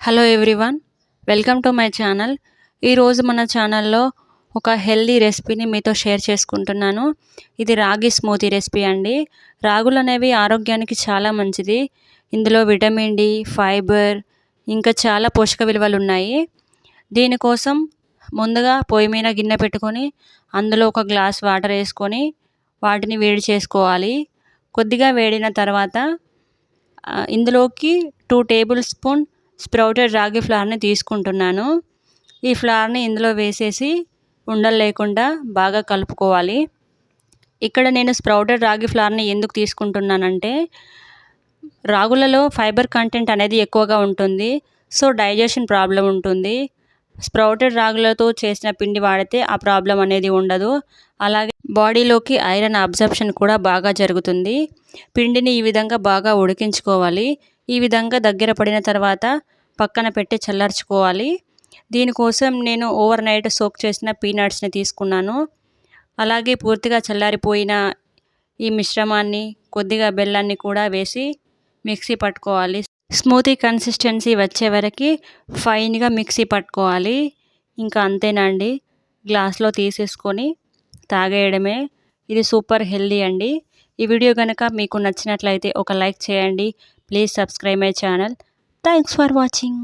Hello everyone, welcome to my channel. ఈరోజు మన ఛానల్లో ఒక హెల్దీ రెసిపీని మీతో షేర్ చేసుకుంటున్నాను. ఇది రాగి స్మూతీ రెసిపీ అండి. రాగులు అనేవి ఆరోగ్యానికి చాలా మంచిది. ఇందులో విటమిన్ డి, ఫైబర్ ఇంకా చాలా పోషక విలువలు ఉన్నాయి. దీనికోసం ముందుగా పొయ్యి మీద గిన్నె పెట్టుకొని అందులో ఒక గ్లాస్ వాటర్ వేసుకొని వాటిని వేడి చేసుకోవాలి. కొద్దిగా వేడిన తర్వాత ఇందులోకి 2 టేబుల్ స్పూన్ స్ప్రౌటెడ్ రాగి ఫ్లవర్ని తీసుకుంటున్నాను. ఈ ఫ్లవర్ని ఇందులో వేసేసి ఉండలు లేకుండా బాగా కలుపుకోవాలి. ఇక్కడ నేను స్ప్రౌటెడ్ రాగి ఫ్లవర్ని ఎందుకు తీసుకుంటున్నానంటే రాగులలో ఫైబర్ కంటెంట్ అనేది ఎక్కువగా ఉంటుంది. సో డైజెషన్ ప్రాబ్లం ఉంటుంది. స్ప్రౌటెడ్ రాగులతో చేసిన పిండి వాడితే ఆ ప్రాబ్లం అనేది ఉండదు. అలాగే బాడీలోకి ఐరన్ అబ్జర్ప్షన్ కూడా బాగా జరుగుతుంది. పిండిని ఈ విధంగా బాగా ఉడికించుకోవాలి. ఈ విధంగా దగ్గర పడిన తర్వాత పక్కన పెట్టి చల్లార్చుకోవాలి. దీనికోసం నేను ఓవర్ నైట్ సోక్ చేసిన పీనట్స్ని తీసుకున్నాను. అలాగే పూర్తిగా చల్లారిపోయిన ఈ మిశ్రమాన్ని కొద్దిగా బెల్లాన్ని కూడా వేసి మిక్సీ పట్టుకోవాలి. స్మూతీ కన్సిస్టెన్సీ వచ్చే వరకు ఫైన్గా మిక్సీ పట్టుకోవాలి. ఇంకా అంతేనండి, గ్లాస్లో తీసేసుకొని తాగేయడమే. ఇది సూపర్ హెల్దీ అండి. ఈ వీడియో కనుక మీకు నచ్చినట్లయితే ఒక లైక్ చేయండి. Please subscribe my channel. Thanks for watching.